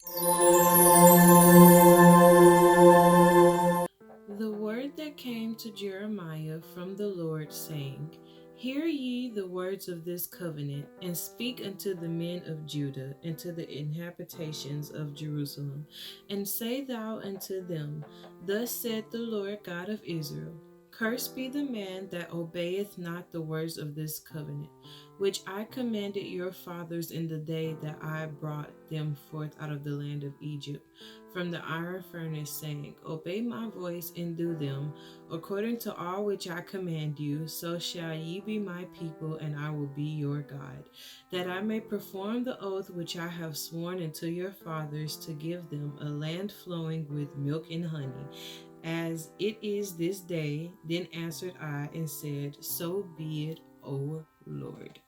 The word that came to Jeremiah from the Lord, saying, Hear ye the words of this covenant, and speak unto the men of Judah, and to the inhabitations of Jerusalem, and say thou unto them, Thus saith the Lord God of Israel, Cursed be the man that obeyeth not the words of this covenant, which I commanded your fathers in the day that I brought them forth out of the land of Egypt from the iron furnace, saying, Obey my voice and do them, according to all which I command you, so shall ye be my people, and I will be your God, that I may perform the oath which I have sworn unto your fathers to give them a land flowing with milk and honey, as it is this day. Then answered I and said, So be it, O Lord.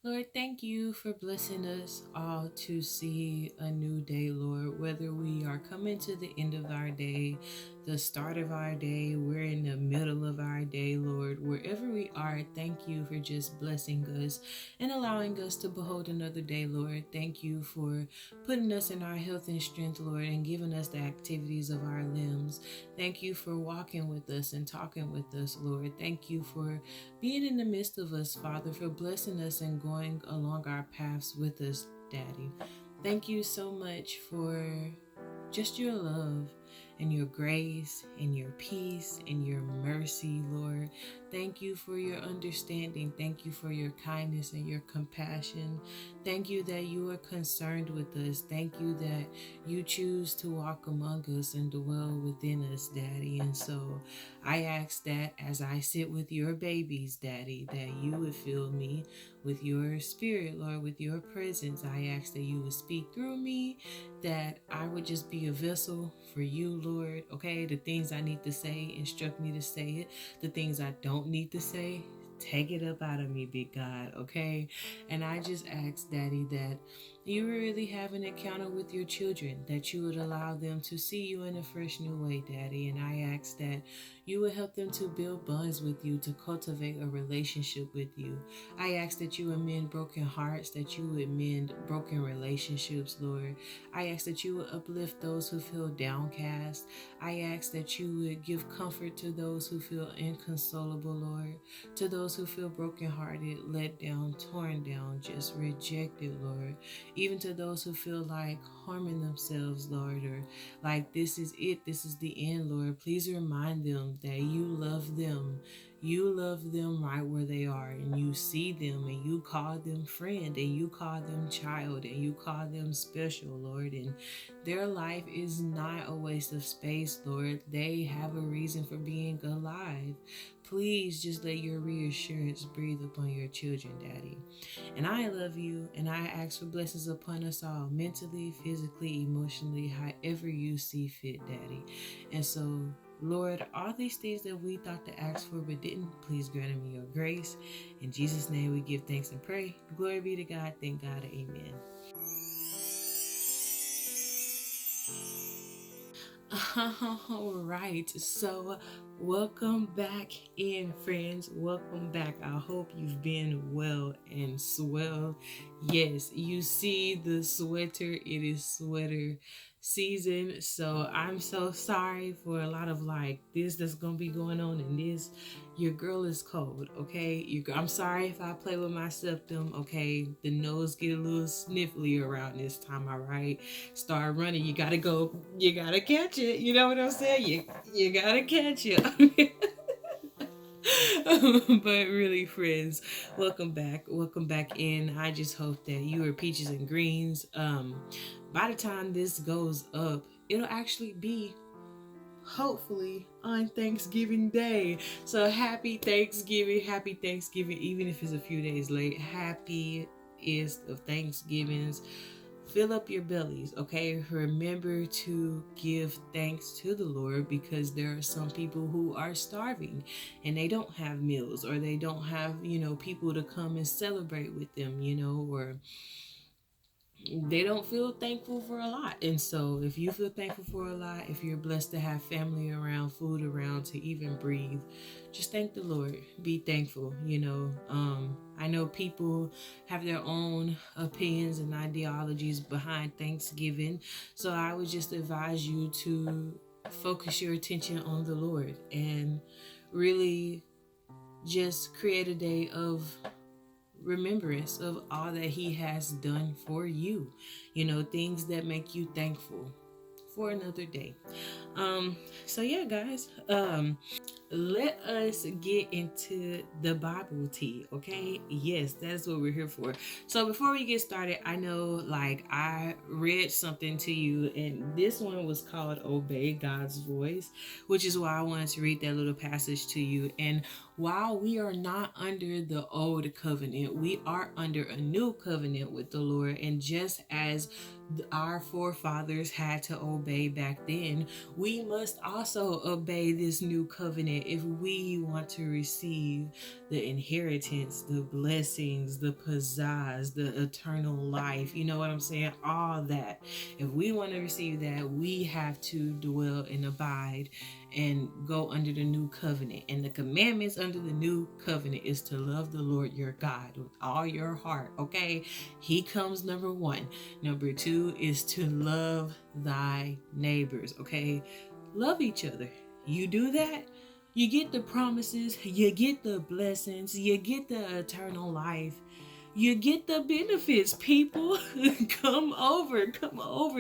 Lord, thank you for blessing us all to see a new day, Lord. Whether we are coming to the end of our day, the start of our day, we're in the middle of our day, Lord. Wherever we are, thank you for just blessing us and allowing us to behold another day, Lord. Thank you for putting us in our health and strength, Lord, and giving us the activities of our limbs. Thank you for walking with us and talking with us, Lord. Thank you for being in the midst of us, Father, for blessing us and going along our paths with us, Daddy. Thank you so much for just your love and your grace and your peace and your mercy, Lord. Thank you for your understanding. Thank you for your kindness and your compassion. Thank you that you are concerned with us. Thank you that you choose to walk among us and dwell within us, Daddy. And so I ask that as I sit with your babies, Daddy, that you would fill me with your spirit, Lord, with your presence. I ask that you would speak through me, that I would just be a vessel for you, Lord. Okay, the things I need to say, instruct me to say it. The things I don't need to say, take it up out of me, big God. Okay, and I just ask, Daddy, that you would really have an encounter with your children, that you would allow them to see you in a fresh new way, Daddy. And I ask that you would help them to build bonds with you, to cultivate a relationship with you. I ask that you would mend broken hearts, that you would mend broken relationships, Lord. I ask that you would uplift those who feel downcast. I ask that you would give comfort to those who feel inconsolable, Lord. To those who feel brokenhearted, let down, torn down, just rejected, Lord. Even to those who feel like harming themselves, Lord, or like this is it, this is the end, Lord. Please remind them that you love them. You love them right where they are, and you see them, and you call them friend, and you call them child, and you call them special, Lord. And their life is not a waste of space, Lord. They have a reason for being alive. Please just let your reassurance breathe upon your children, Daddy. And I love you, and I ask for blessings upon us all, mentally, physically, emotionally, however you see fit, Daddy. And so, Lord, all these things that we thought to ask for but didn't, please grant me your grace. In Jesus' name we give thanks and pray. Glory be to God. Thank God. Amen. All right. So, welcome back in, friends. Welcome back. I hope you've been well and swell. Yes, you see the sweater. It is sweater season. So, I'm so sorry for a lot of like this that's going to be going on in this. Your girl is cold, okay? I'm sorry if I play with my septum, okay? The nose get a little sniffly around this time, all right? Start running, you gotta go, you gotta catch it. You know what I'm saying? You gotta catch it. But really, friends, welcome back in. I just hope that you are peaches and greens. By the time this goes up, it'll actually be hopefully on Thanksgiving Day. So happy Thanksgiving, even if it's a few days late. Happiest of Thanksgivings. Fill up your bellies, okay? Remember to give thanks to the Lord, because there are some people who are starving and they don't have meals, or they don't have, people to come and celebrate with them, or they don't feel thankful for a lot. And so if you feel thankful for a lot, if you're blessed to have family around, food around, to even breathe, just thank the Lord. Be thankful. I know people have their own opinions and ideologies behind Thanksgiving. So I would just advise you to focus your attention on the Lord and really just create a day of remembrance of all that he has done for you. Things that make you thankful for another day. So yeah, guys. Let us get into the Bible tea, okay? Yes, that's what we're here for. So before we get started, I know I read something to you, and this one was called Obey God's Voice, which is why I wanted to read that little passage to you. And while we are not under the old covenant, we are under a new covenant with the Lord. And just as our forefathers had to obey back then, we must also obey this new covenant if we want to receive the inheritance, the blessings, the pizzazz, the eternal life. You know what I'm saying? All that. If we want to receive that, we have to dwell and abide and go under the new covenant. And the commandments under the new covenant is to love the Lord your God with all your heart, okay? He comes number one. Number two is to love thy neighbors, okay? Love each other. You do that, you get the promises, you get the blessings, you get the eternal life. You get the benefits, people. Come over.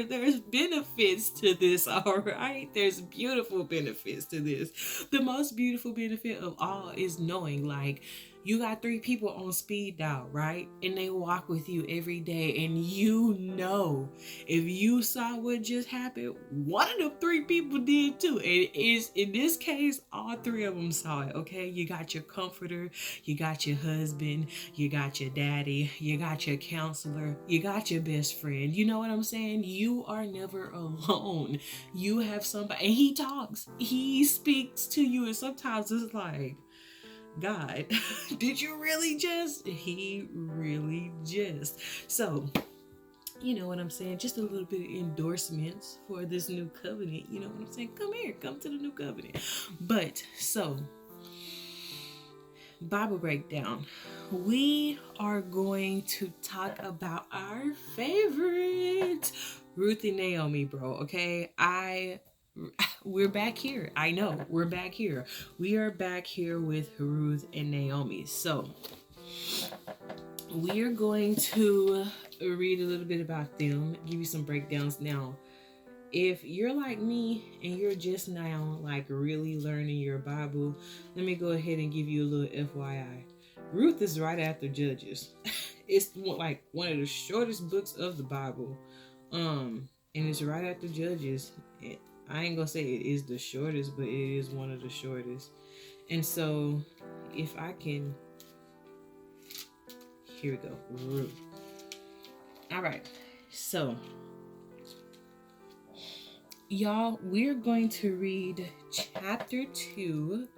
There's benefits to this, all right? There's beautiful benefits to this. The most beautiful benefit of all is knowing, you got 3 people on speed dial, right? And they walk with you every day. And if you saw what just happened, one of the 3 people did too. And is in this case, all 3 of them saw it, okay? You got your comforter, you got your husband, you got your daddy, you got your counselor, you got your best friend. You know what I'm saying? You are never alone. You have somebody, and he talks, he speaks to you, and sometimes it's like, God, did you really just? He really just. So, you know what I'm saying? Just a little bit of endorsements for this new covenant. You know what I'm saying? Come here, come to the new covenant. But, so, Bible breakdown. We are going to talk about our favorite Ruth and Naomi, bro. Okay, we're back here. I know we're back here. We are back here with Ruth and Naomi. So we are going to read a little bit about them, give you some breakdowns. Now, if you're like me and you're just now really learning your Bible, let me go ahead and give you a little FYI. Ruth is right after Judges. It's one of the shortest books of the Bible. And it's right after Judges. I ain't gonna say it is the shortest, but it is one of the shortest. And so, if I can, here we go, Ruth. All right, so y'all, we're going to read chapter 2.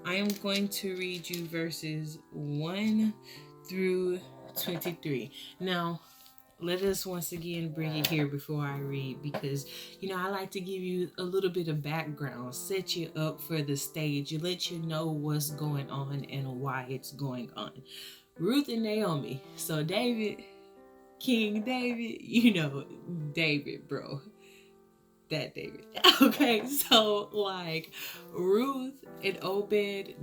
I am going to read you verses 1 through 23. Now, let us once again bring it here before I read, because I like to give you a little bit of background, set you up for the stage, let you know what's going on and why it's going on. Ruth and Naomi. So King David, David, bro. That David. Okay, so Ruth and Obed,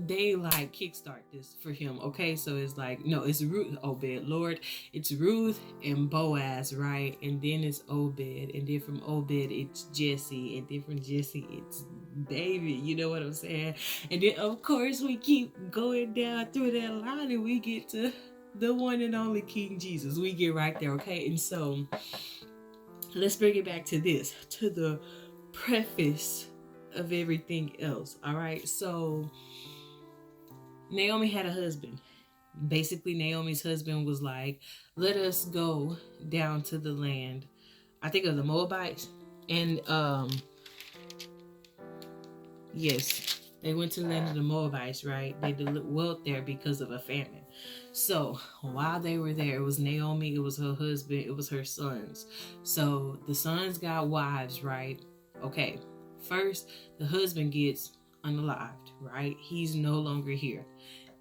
they kickstart this for him. Okay, so it's it's Ruth, Obed, Lord, it's Ruth and Boaz, right? And then it's Obed, and then from Obed it's Jesse, and then from Jesse it's David. You know what I'm saying? And then of course we keep going down through that line, and we get to the one and only King Jesus. We get right there, okay? And so let's bring it back to the preface of everything else, all right? So, Naomi had a husband. Basically, Naomi's husband was like, let us go down to the land, I think of the Moabites. And, yes, they went to the land of the Moabites, right? They dwelt there because of a famine. So while they were there, it was Naomi, it was her husband, it was her sons. So the sons got wives, right? Okay. First, the husband gets unalived, right? He's no longer here.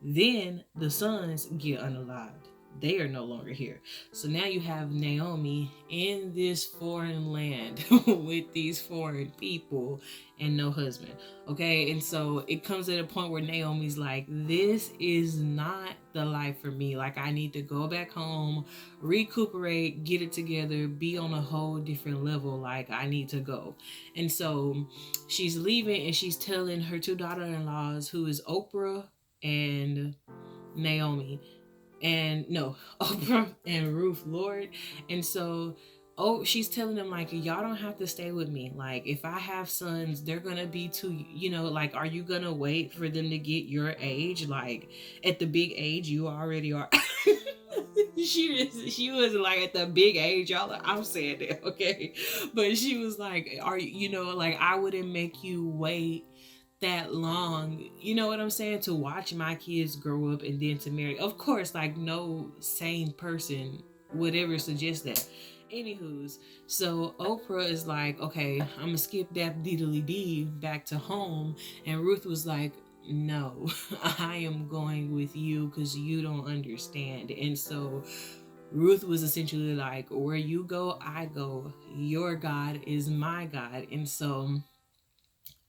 Then the sons get unalived. They are no longer here. So now you have Naomi in this foreign land with these foreign people and no husband. Okay. And so it comes at a point where Naomi's like, this is not the life for me. Like, I need to go back home, recuperate, get it together, be on a whole different level. Like, I need to go. And so she's leaving and she's telling her two daughter-in-laws, who is Oprah and Naomi, and no, Oprah and Ruth Lord. And so, oh, she's telling them, like, y'all don't have to stay with me. Like, if I have sons, they're gonna be too, like, are you gonna wait for them to get your age? Like, at the big age you already are. she was like, at the big age, y'all. I'm saying that, okay, but she was like, are like, I wouldn't make you wait that long, you know what I'm saying, to watch my kids grow up and then to marry. Of course, like, no sane person would ever suggest that. Anywho's, so Oprah is like, okay, I'm gonna skip that diddly dee back to home. And Ruth was like, no, I am going with you because you don't understand. And so Ruth was essentially like, where you go, I go. Your God is my God. And so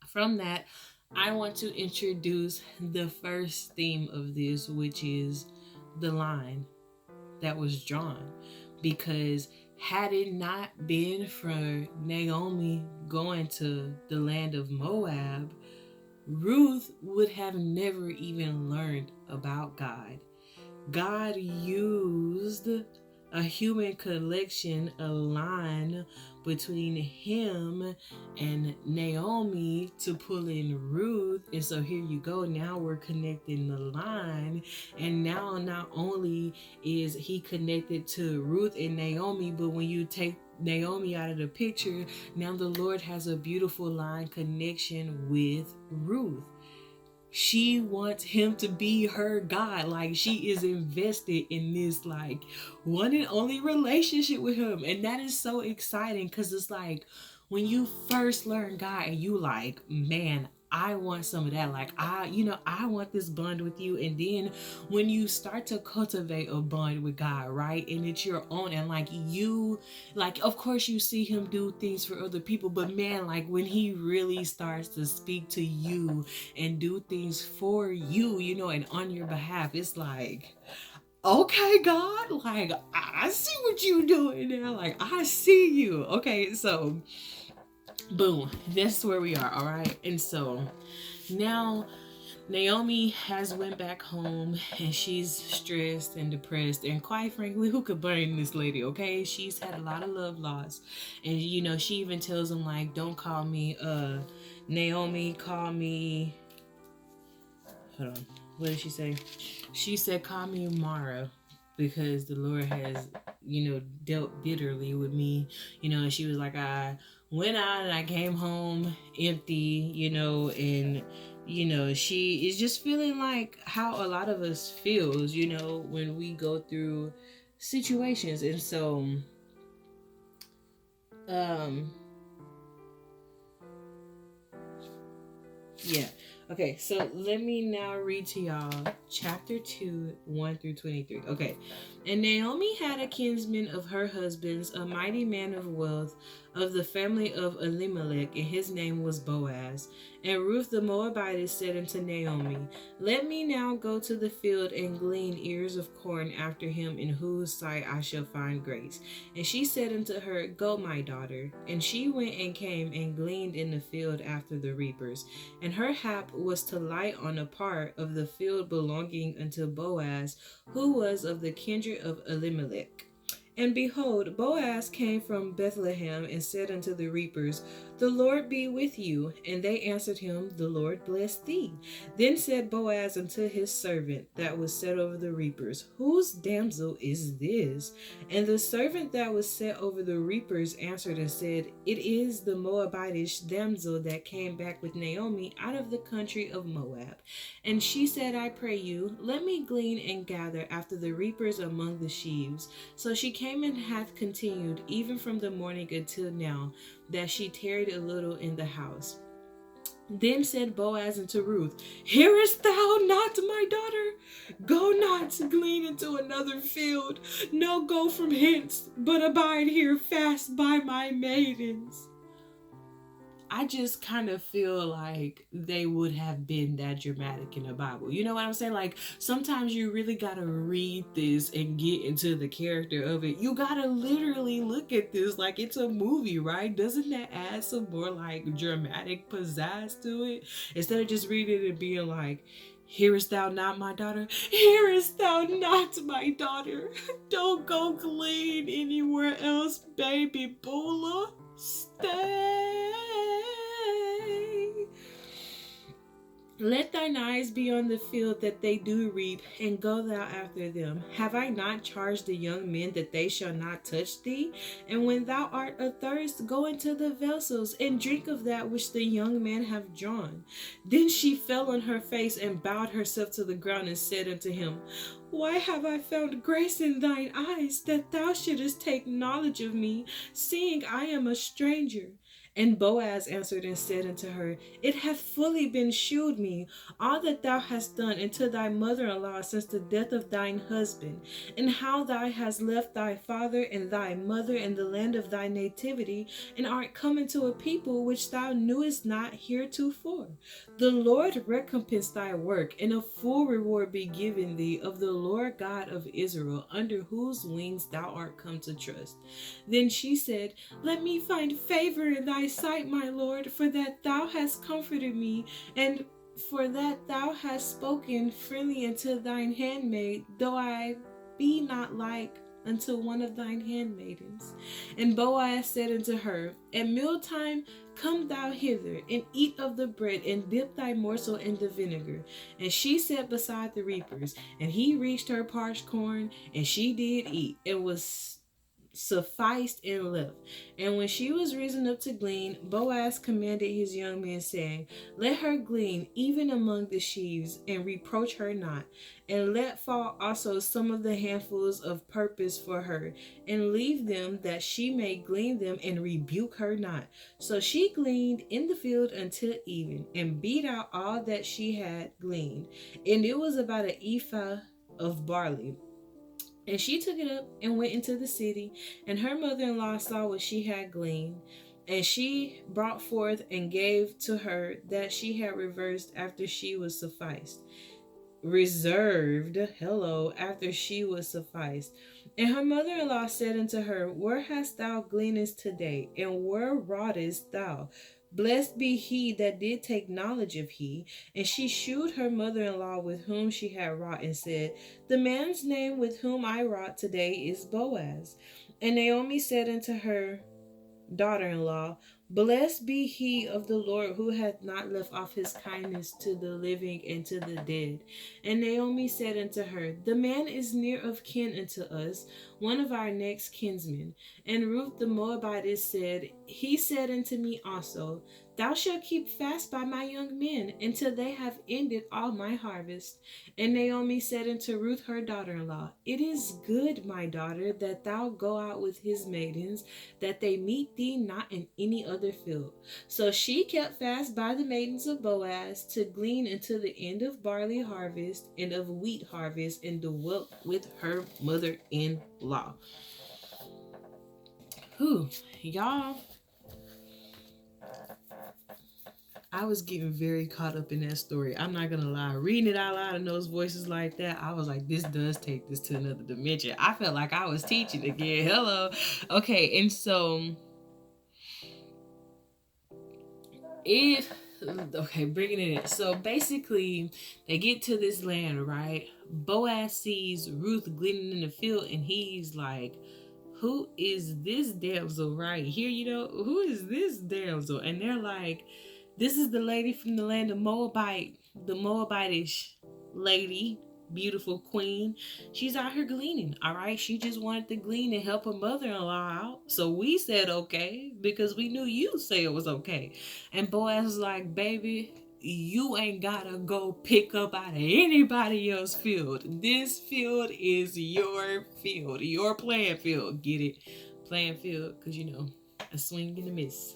from that, I want to introduce the first theme of this, which is the line that was drawn. Because had it not been for Naomi going to the land of Moab, Ruth would have never even learned about God. God used a human collection, a line between him and Naomi to pull in Ruth. And so here you go. Now we're connecting the line. And now not only is he connected to Ruth and Naomi, but when you take Naomi out of the picture, now the Lord has a beautiful line connection with Ruth. She wants him to be her God. Like, she is invested in this, like, one and only relationship with him. And that is so exciting, because it's like, when you first learn God and you like, man, I want some of that. Like, I want this bond with you. And then when you start to cultivate a bond with God, right? And it's your own, and like, of course you see him do things for other people, but man, like, when he really starts to speak to you and do things for you, and on your behalf, it's like, okay, God, like, I see what you doing now. Like, I see you. Okay, so boom, that's where we are. All right. And so now Naomi has went back home and she's stressed and depressed, and quite frankly, who could blame this lady? Okay, she's had a lot of love loss, and she even tells him, like, don't call me Naomi, call me, hold on, what did she say? She said, call me Mara, because the Lord has, dealt bitterly with me, and she was like, I went out and I came home empty, and she is just feeling like how a lot of us feels, when we go through situations. And so yeah. Okay, so let me now read to y'all chapter 2, 1 through 23. Okay. And Naomi had a kinsman of her husband's, a mighty man of wealth, of the family of Elimelech, and his name was Boaz. And Ruth the Moabitess said unto Naomi, let me now go to the field and glean ears of corn after him, in whose sight I shall find grace. And she said unto her, go, my daughter. And she went and came and gleaned in the field after the reapers. And her hap was to light on a part of the field belonging unto Boaz, who was of the kindred of Elimelech. And behold, Boaz came from Bethlehem and said unto the reapers, "The Lord be with you." And they answered him, "The Lord bless thee." Then said Boaz unto his servant that was set over the reapers, "Whose damsel is this?" And the servant that was set over the reapers answered and said, "It is the Moabitish damsel that came back with Naomi out of the country of Moab. And she said, I pray you, let me glean and gather after the reapers among the sheaves. So she came and hath continued even from the morning until now, that she tarried a little in the house." Then said Boaz unto Ruth, "Hearest thou not, my daughter? Go not to glean into another field, no, go from hence, but abide here fast by my maidens." I just kind of feel like they would have been that dramatic in the Bible. You know what I'm saying? Like, sometimes you really gotta read this and get into the character of it. You gotta literally look at this like it's a movie, right? Doesn't that add some more like dramatic pizzazz to it? Instead of just reading it and being like, "Hearest thou not, my daughter? Hearest thou not, my daughter? Don't go glean anywhere else, baby Bula. Stay. Let thine eyes be on the field that they do reap, and go thou after them. Have I not charged the young men that they shall not touch thee? And when thou art athirst, go into the vessels, and drink of that which the young men have drawn." Then she fell on her face, and bowed herself to the ground, and said unto him, "Why have I found grace in thine eyes, that thou shouldest take knowledge of me, seeing I am a stranger?" And Boaz answered and said unto her, "It hath fully been shewed me all that thou hast done unto thy mother-in-law since the death of thine husband, and how thou hast left thy father and thy mother and the land of thy nativity, and art come into a people which thou knewest not heretofore. The Lord recompense thy work, and a full reward be given thee of the Lord God of Israel, under whose wings thou art come to trust." Then she said, "Let me find favor in thy sight, my Lord, for that thou hast comforted me, and for that thou hast spoken freely unto thine handmaid, though I be not like unto one of thine handmaidens." And Boaz said unto her, "At mealtime come thou hither, and eat of the bread, and dip thy morsel in the vinegar." And she sat beside the reapers, and he reached her parched corn, and she did eat, and was sufficed and left. And when she was risen up to glean, Boaz commanded his young men, saying, "Let her glean even among the sheaves, and reproach her not. And let fall also some of the handfuls of purpose for her, and leave them that she may glean them, and rebuke her not." So she gleaned in the field until even, and beat out all that she had gleaned. And it was about an ephah of barley. And she took it up and went into the city, and her mother-in-law saw what she had gleaned. And she brought forth and gave to her that she had after she was sufficed. Reserved, after she was sufficed. And her mother-in-law said unto her, "Where hast thou gleanest today, and where wroughtest thou? Blessed be he that did take knowledge of he." And she shewed her mother-in-law with whom she had wrought, and said, "The man's name with whom I wrought today is Boaz." And Naomi said unto her daughter-in-law, "Blessed be he of the Lord, who hath not left off his kindness to the living and to the dead." And Naomi said unto her, "The man is near of kin unto us, one of our next kinsmen." And Ruth the Moabitess said, "He said unto me also, Thou shalt keep fast by my young men until they have ended all my harvest." And Naomi said unto Ruth her daughter-in-law, "It is good, my daughter, that thou go out with his maidens, that they meet thee not in any other field." So she kept fast by the maidens of Boaz to glean until the end of barley harvest and of wheat harvest, and dwelt with her mother-in-law. Whew, y'all. I was getting very caught up in that story. I'm not gonna lie. Reading it out loud in those voices like that, I was like, this does take this to another dimension. I felt like I was teaching again. Hello. Okay, and so bringing it in. So basically, they get to this land, right? Boaz sees Ruth gleaning in the field, and he's like, who is this damsel right here? Who is this damsel? And they're like, this is the lady from the land of Moabite, the Moabitish lady, beautiful queen. She's out here gleaning, all right? She just wanted to glean and help her mother-in-law out. So we said okay, because we knew you say it was okay. And Boaz was like, baby, you ain't gotta go pick up out of anybody else's field. This field is your field, your playing field. Get it? Playing field, because a swing and a miss.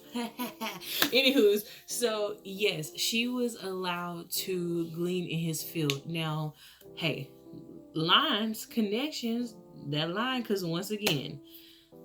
Anywho's, so yes, she was allowed to glean in his field. Now, hey, lines, connections, that line, because once again,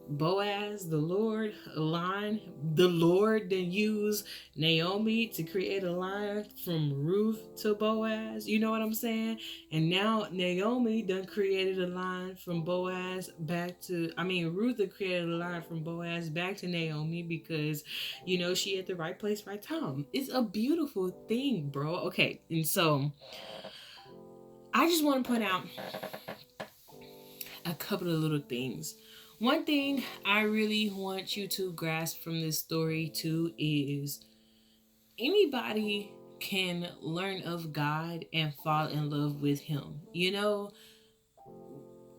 Boaz, the Lord, a line. The Lord then used Naomi to create a line from Ruth to Boaz. You know what I'm saying? And now Naomi done created a line from Boaz back to, Ruth had created a line from Boaz back to Naomi because, she at the right place, right time. It's a beautiful thing, bro. Okay, and so I just want to point out a couple of little things. One thing I really want you to grasp from this story too is anybody can learn of God and fall in love with Him.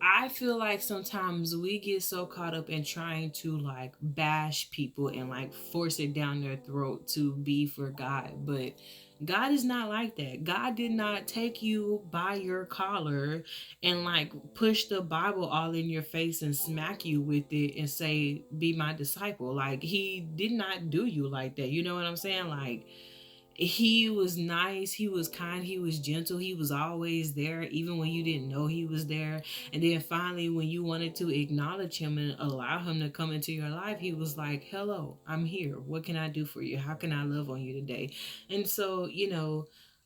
I feel like sometimes we get so caught up in trying to like bash people and like force it down their throat to be for God, but God is not like that. God did not take you by your collar and like push the Bible all in your face and smack you with it and say, be my disciple. Like, He did not do you like that. You know what I'm saying? Like, He was nice, He was kind, He was gentle, He was always there, even when you didn't know He was there. And then finally, when you wanted to acknowledge Him and allow Him to come into your life, He was like, hello, I'm here. What can I do for you? How can I love on you today? And so,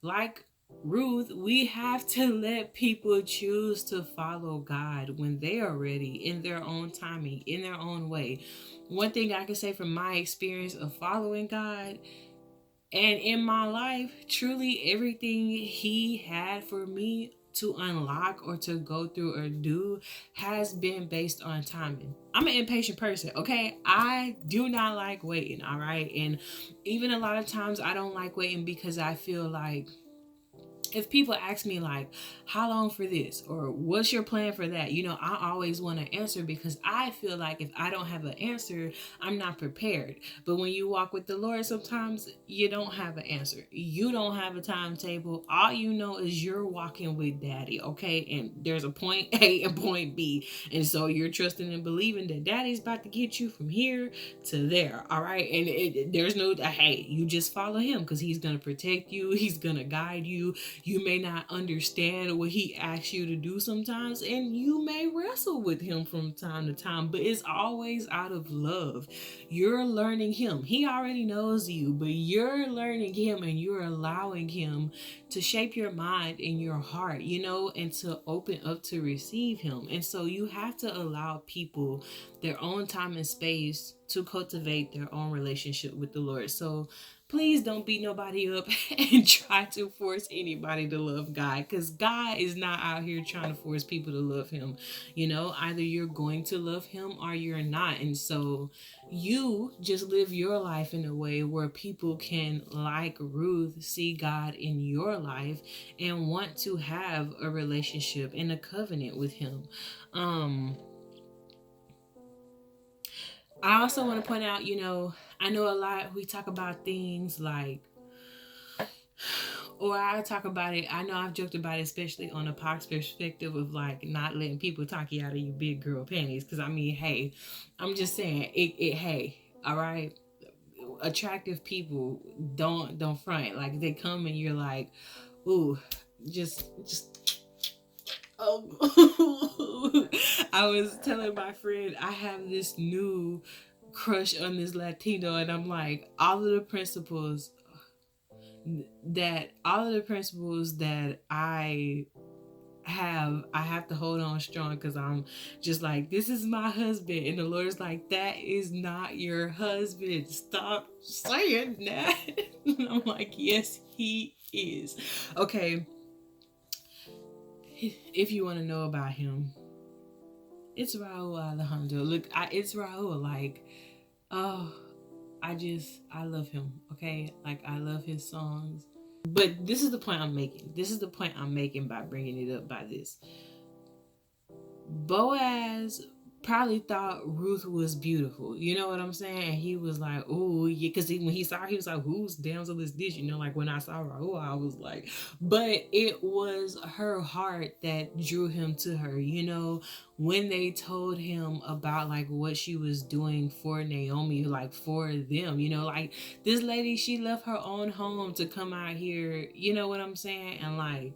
like Ruth, we have to let people choose to follow God when they are ready, in their own timing, in their own way. One thing I can say from my experience of following God, and in my life, truly everything He had for me to unlock or to go through or do has been based on timing. I'm an impatient person, okay? I do not like waiting, all right? And even a lot of times I don't like waiting because I feel like if people ask me like, how long for this or what's your plan for that, I always want to answer because I feel like if I don't have an answer, I'm not prepared. But when you walk with the Lord, sometimes you don't have an answer. You don't have a timetable. All you know is you're walking with Daddy, okay? And there's a point A and point B. And so you're trusting and believing that Daddy's about to get you from here to there, all right? And there's no, hey, you just follow Him because He's going to protect you. He's going to guide you. You may not understand what He asks you to do sometimes, and you may wrestle with Him from time to time, but it's always out of love. You're learning Him. He already knows you, but you're learning Him and you're allowing Him to shape your mind and your heart, and to open up to receive Him. And so you have to allow people their own time and space to cultivate their own relationship with the Lord. So please don't beat nobody up and try to force anybody to love God, because God is not out here trying to force people to love Him. Either you're going to love Him or you're not. And so you just live your life in a way where people can, like Ruth, see God in your life and want to have a relationship and a covenant with Him. I also want to point out, I know a lot, we talk about things like, or I talk about it, I know I've joked about it, especially on a Pac's perspective of like not letting people talk you out of your big girl panties. Because hey, I'm just saying, hey, all right, attractive people don't front. Like they come and you're like, ooh, just oh. I was telling my friend I have this new crush on this Latino, and I'm like, all of the principles that I have to hold on strong, because I'm just like, this is my husband, and the Lord's like, that is not your husband, stop saying that. And I'm like, yes, he is. Okay, if you want to know about him, It's Raul Alejandro. Look, it's Raul. Like, oh, I love him. Okay, like I love his songs. But this is the point I'm making. This is the point I'm making by bringing it up by this. Boaz probably thought Ruth was beautiful. You know what I'm saying? And he was like, oh, yeah. Because when he saw her, he was like, whose damsel is this? You know, like when I saw Raul, I was like, but it was her heart that drew him to her. You know, when they told him about like what she was doing for Naomi, like for them, you know, like this lady, she left her own home to come out here. You know what I'm saying? And like,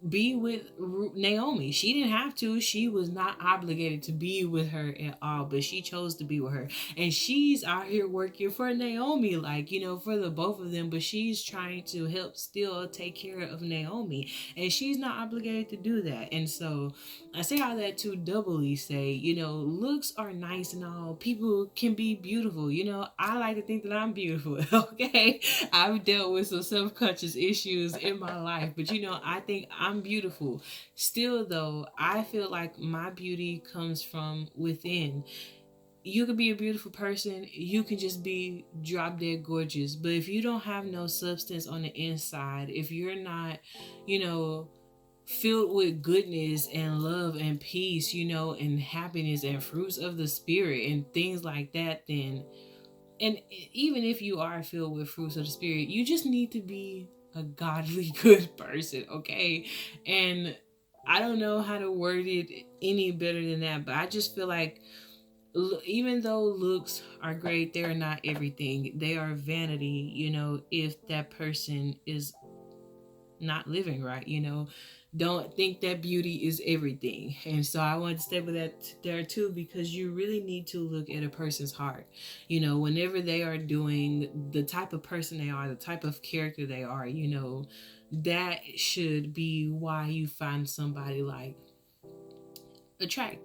be with Naomi. She didn't have to. She was not obligated to be with her at all, but she chose to be with her. And she's out here working for Naomi, like, you know, for the both of them, but she's trying to help still take care of Naomi. And she's not obligated to do that. And so I say all that to doubly say, you know, looks are nice and all. People can be beautiful. You know, I like to think that I'm beautiful. Okay. I've dealt with some self-conscious issues in my life, but you know, I think I'm beautiful. Still though, I feel like my beauty comes from within. You could be a beautiful person, you can just be drop dead gorgeous, but if you don't have no substance on the inside, if you're not, you know, filled with goodness and love and peace, you know, and happiness and fruits of the spirit and things like that, then, and even if you are filled with fruits of the spirit, you just need to be a godly good person, okay? And I don't know how to word it any better than that, but I just feel like even though looks are great, they're not everything. They are vanity, you know, if that person is not living right, you know. Don't think that beauty is everything. And so I wanted to stay with that there too, because you really need to look at a person's heart. You know, whenever they are doing the type of person they are, the type of character they are, you know, that should be why you find somebody like attract.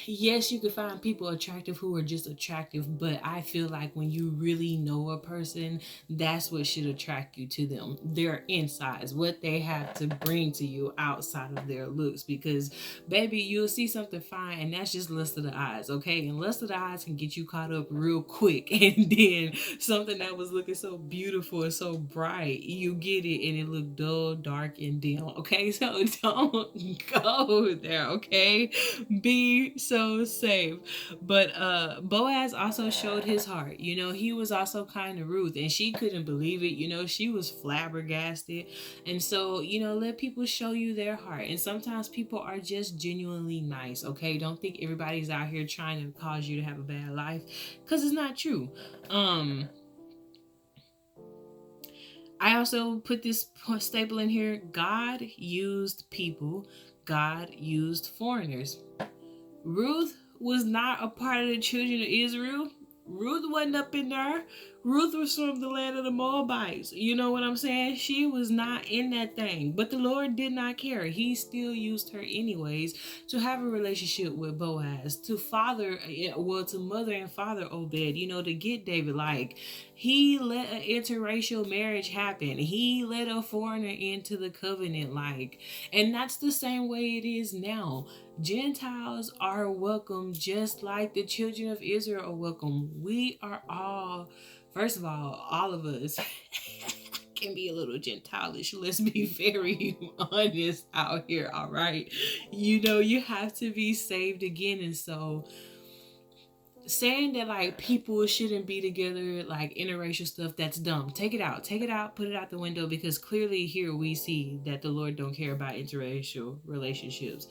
Yes, you can find people attractive who are just attractive, but I feel like when you really know a person, that's what should attract you to them. Their insides, what they have to bring to you outside of their looks. Because, baby, you'll see something fine, and that's just lust of the eyes, okay? And lust of the eyes can get you caught up real quick. And then something that was looking so beautiful and so bright, you get it, and it looked dull, dark, and dim, okay? So don't go there, okay? Be so safe. But Boaz also showed his heart. You know, he was also kind to Ruth, and she couldn't believe it. You know, she was flabbergasted. And so, you know, let people show you their heart. And sometimes people are just genuinely nice, okay? Don't think everybody's out here trying to cause you to have a bad life, because it's not true. I also put this staple in here. God used people. God used foreigners. Ruth was not a part of the children of Israel. Ruth wasn't up in there. Ruth was from the land of the Moabites. You know what I'm saying? She was not in that thing. But the Lord did not care. He still used her anyways to have a relationship with Boaz, to mother and father Obed, you know, to get David. Like, he let an interracial marriage happen. He let a foreigner into the covenant. Like, and that's the same way it is now. Gentiles are welcome just like the children of Israel are welcome. We are all, first of all of us can be a little gentilish. Let's be very honest out here, all right? You know, you have to be saved again. And so saying that like people shouldn't be together, like interracial stuff, that's dumb. Take it out, put it out the window, because clearly here we see that the Lord don't care about interracial relationships.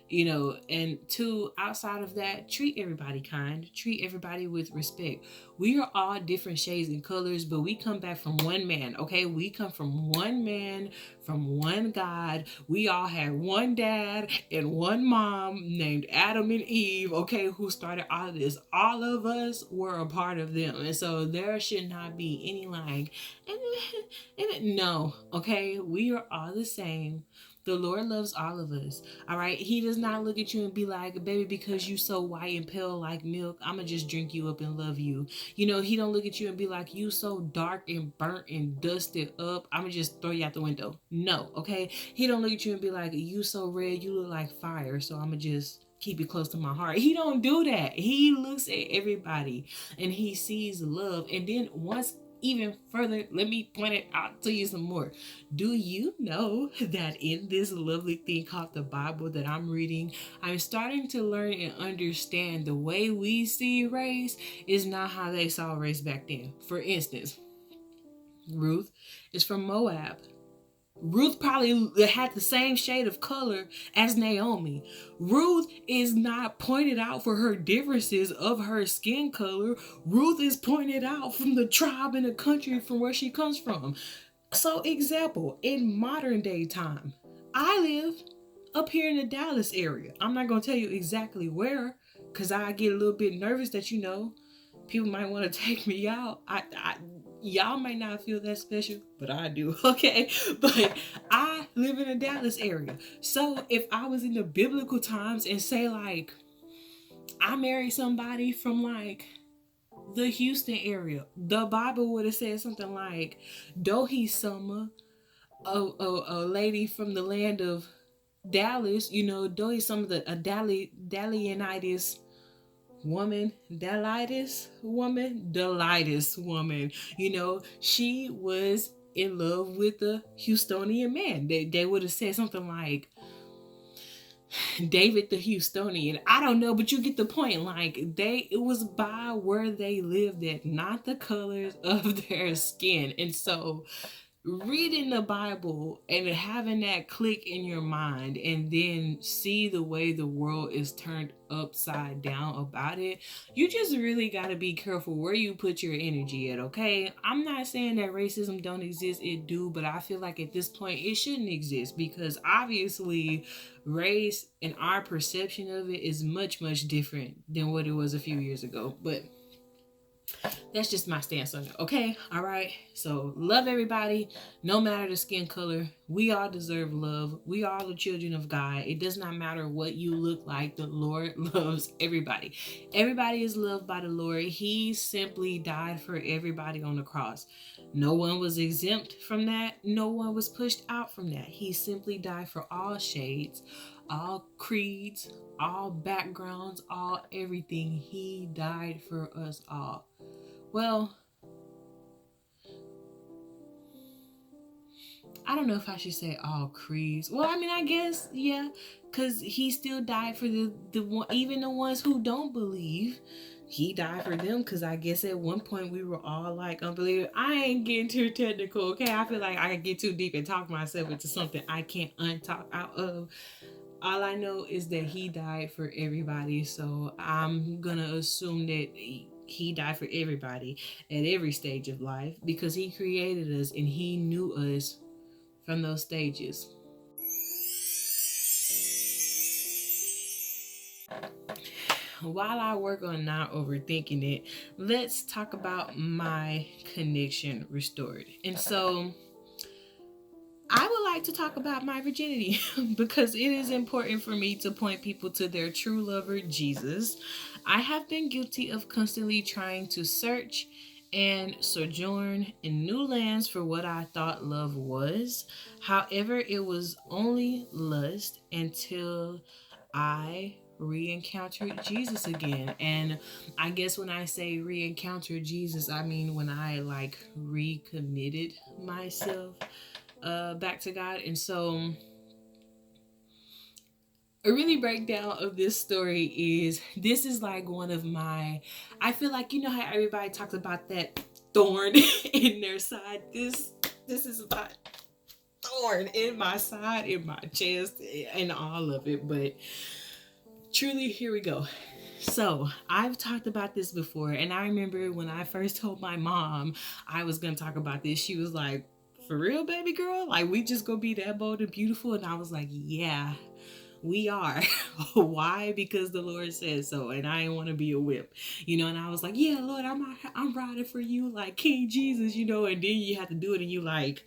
You know, and two, outside of that, treat everybody kind, treat everybody with respect. We are all different shades and colors, but we come back from one man, okay? We come from one man, from one God. We all had one dad and one mom named Adam and Eve, okay, who started all of this. All of us were a part of them. And so there should not be any like, no, okay? We are all the same. The Lord loves all of us. All right. He does not look at you and be like, baby, because you so white and pale like milk, I'ma just drink you up and love you. He don't look at you and be like, you so dark and burnt and dusted up, I'ma just throw you out the window. No, okay? He don't look at you and be like, you so red, you look like fire, so I'ma just keep it close to my heart. He don't do that. He looks at everybody and he sees love. And then once even further, let me point it out to you some more. Do you know that in this lovely thing called the Bible that I'm reading, I'm starting to learn and understand the way we see race is not how they saw race back then. For instance, Ruth is from Moab. Ruth probably had the same shade of color as Naomi. Ruth is not pointed out for her differences of her skin color. Ruth is pointed out from the tribe and the country from where she comes from. So, example, in modern day time, I live up here in the Dallas area. I'm not going to tell you exactly where because I get a little bit nervous that, people might want to take me out. Y'all might not feel that special, but I do, okay? But I live in the Dallas area. So if I was in the biblical times and say, like, I married somebody from, like, the Houston area, the Bible would have said something like, 𝕯𝖆𝖎𝖆, a lady from the land of Dallas, 𝕯𝖆𝖎𝖆, a dandelionitis woman, 𝕯𝖆𝖎𝖆 woman, she was in love with a Houstonian man. They would have said something like David the Houstonian. I don't know, but you get the point. Like, it was by where they lived at, not the colors of their skin. And so reading the Bible and having that click in your mind and then see the way the world is turned upside down about it, you just really got to be careful where you put your energy at, okay? I'm not saying that racism don't exist, it do, but I feel like at this point it shouldn't exist because obviously race and our perception of it is much, much different than what it was a few years ago. But that's just my stance on it, okay? All right? So, love everybody, no matter the skin color. We all deserve love. We are all the children of God. It does not matter what you look like. The Lord loves everybody. Everybody is loved by the Lord. He simply died for everybody on the cross. No one was exempt from that. No one was pushed out from that. He simply died for all shades, all creeds, all backgrounds, all everything. He died for us all. Well, I don't know if I should say all creeds. Well, I mean, I guess, yeah, because he still died for the even the ones who don't believe. He died for them because I guess at one point we were all like unbelievers. I ain't getting too technical, okay? I feel like I can get too deep and talk myself into something I can't untalk out of. All I know is that he died for everybody, so I'm gonna assume that he died for everybody at every stage of life because he created us and he knew us from those stages. While I work on not overthinking it, let's talk about my connection restored. And so I would like to talk about my virginity because it is important for me to point people to their true lover, Jesus. I have been guilty of constantly trying to search and sojourn in new lands for what I thought love was. However, it was only lust until I re-encountered Jesus again. And I guess when I say re-encountered Jesus, I mean when I recommitted myself back to God. And so a really breakdown of this story is this is like one of my, I feel like, how everybody talks about that thorn in their side. This is my thorn in my side, in my chest, and all of it. But truly, here we go. So I've talked about this before, and I remember when I first told my mom I was gonna talk about this, she was like, "For real, baby girl? Like, we just gonna be that bold and beautiful?" And I was like, "Yeah, we are." Why? Because the Lord says so, and I didn't want to be a whip, And I was like, "Yeah, Lord, I'm riding for you like King Jesus," And then you have to do it, and you like,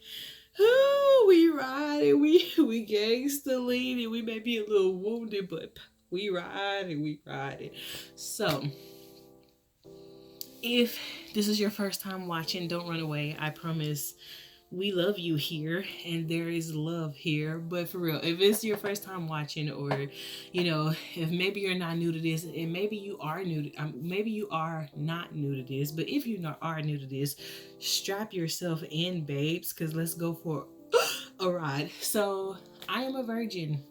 Oh, we ride and we gangsta lean and we may be a little wounded, but we ride and we ride it. So if this is your first time watching, don't run away. I promise we love you here and there is love here. But for real, if it's your first time watching, or if maybe you're not new to this, and maybe you are maybe you are not new to this, but if you are new to this, strap yourself in, babes, because let's go for a ride. So I am a virgin.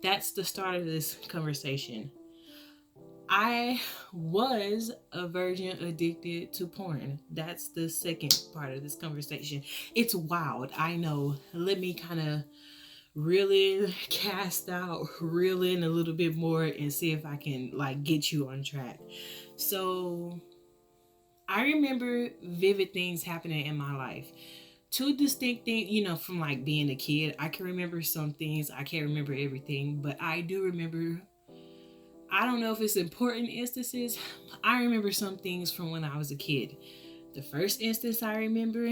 That's the start of this conversation. I was a virgin addicted to porn. That's the second part of this conversation. It's wild, I know. Let me kind of really cast out, reel in a little bit more, and see if I can like get you on track. So I remember vivid things happening in my life. Two distinct things, from like being a kid. I can remember some things. I can't remember everything, but I do remember. I don't know if it's important instances. I remember some things from when I was a kid. The first instance I remember,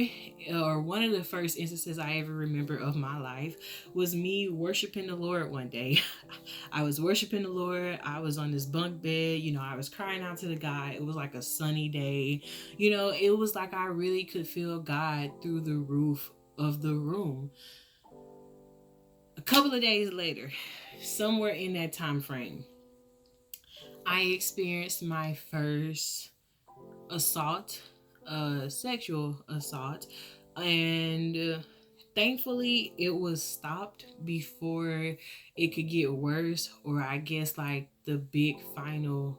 or one of the first instances I ever remember of my life, was me worshiping the Lord one day. I was worshiping the Lord. I was on this bunk bed. I was crying out to the God. It was like a sunny day. It was like I really could feel God through the roof of the room. A couple of days later, somewhere in that time frame, I experienced my first assault, sexual assault, and thankfully it was stopped before it could get worse, or I guess like the big final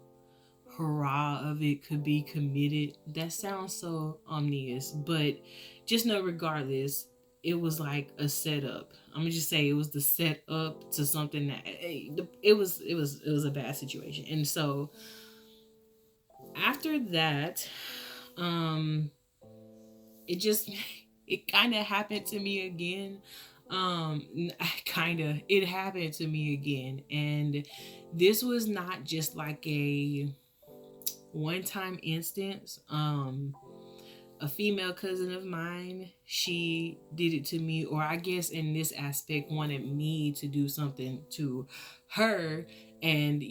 hurrah of it could be committed. That sounds so ominous, but just know regardless, it was like a setup. I'm gonna just say it was the setup to something that it was a bad situation. And so after that, it just it kind of happened to me again. Kind of it happened to me again, and this was not just like a one-time instance. A female cousin of mine, she did it to me, or I guess in this aspect wanted me to do something to her. And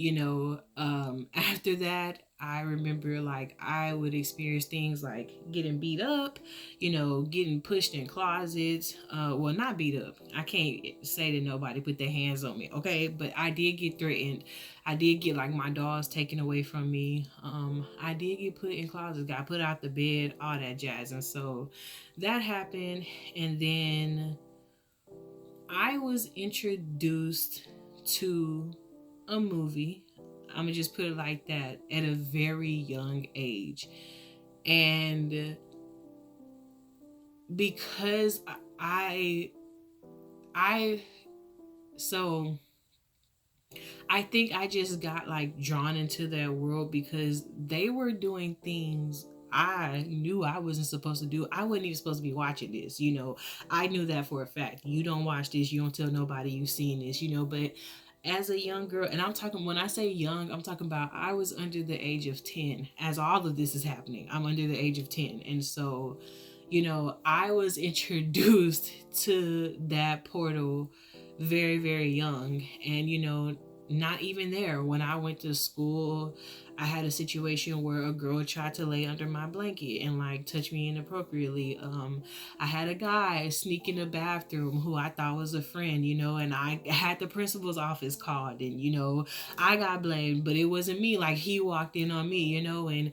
after that, I remember like I would experience things like getting beat up, getting pushed in closets. Well, not beat up, I can't say that nobody put their hands on me, okay, but I did get threatened. I did get like my dogs taken away from me. I did get put in closets, got put out the bed, all that jazz. And so that happened. And then I was introduced to a movie. I'm gonna just put it like that, at a very young age. And because I so I think I just got like drawn into that world because they were doing things I knew I wasn't supposed to do. I wasn't even supposed to be watching this. I knew that for a fact. You don't watch this. You don't tell nobody you've seen this, but as a young girl, and I'm talking, when I say young, I'm talking about I was under the age of 10 as all of this is happening. I'm under the age of 10. And so, I was introduced to that portal very, very young. And, not even there. When I went to school, I had a situation where a girl tried to lay under my blanket and like touch me inappropriately. I had a guy sneak in the bathroom who I thought was a friend, and I had the principal's office called, and I got blamed, but it wasn't me. Like, he walked in on me, and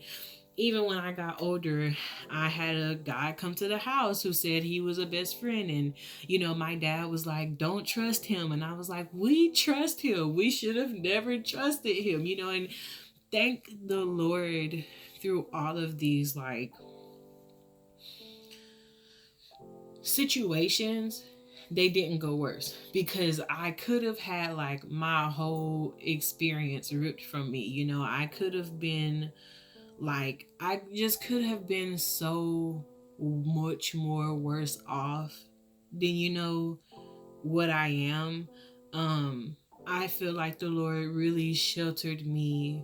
even when I got older, I had a guy come to the house who said he was a best friend. And, my dad was like, don't trust him. And I was like, we trust him. We should have never trusted him, and thank the Lord through all of these like situations, they didn't go worse, because I could have had like my whole experience ripped from me. I could have been like, I just could have been so much more worse off than what I am. I feel like the Lord really sheltered me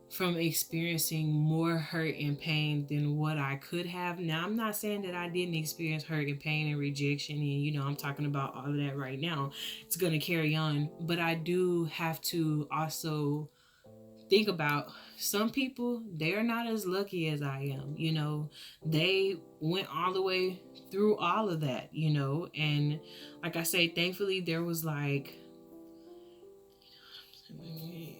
from experiencing more hurt and pain than what I could have. Now, I'm not saying that I didn't experience hurt and pain and rejection, and I'm talking about all of that right now. It's going to carry on, but I do have to also think about some people, they're not as lucky as I am. They went all the way through all of that, and like I say, thankfully there was like,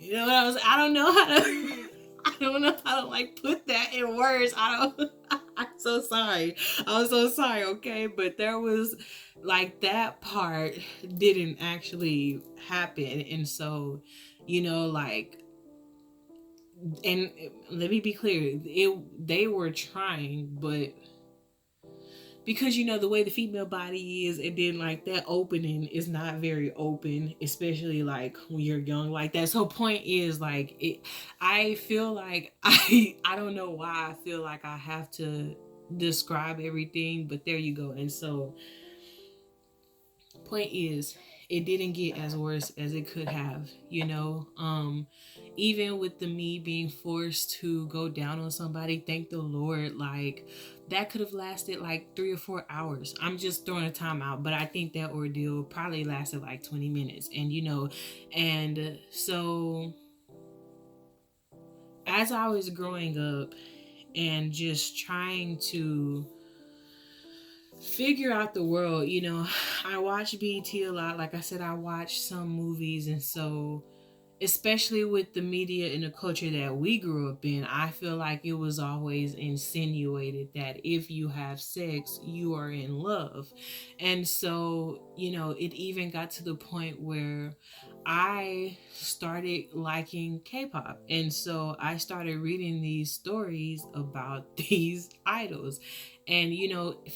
I don't know how to I don't know how to like put that in words. I don't I'm so sorry. I'm so sorry, okay? But there was like that part didn't actually happen. And so, like, and let me be clear, they were trying, but because the way the female body is, and then like that opening is not very open, especially like when you're young like that. So point is like I feel like I don't know why I feel like I have to describe everything, but there you go. And so point is, it didn't get as worse as it could have. Even with the me being forced to go down on somebody, thank the Lord, like that could have lasted like 3 or 4 hours. I'm just throwing a time out, but I think that ordeal probably lasted like 20 minutes. And so as I was growing up and just trying to figure out the world, I watch BET a lot. Like I said, I watch some movies, and so especially with the media and the culture that we grew up in, I feel like it was always insinuated that if you have sex, you are in love. And so, it even got to the point where I started liking K-pop. And so I started reading these stories about these idols. And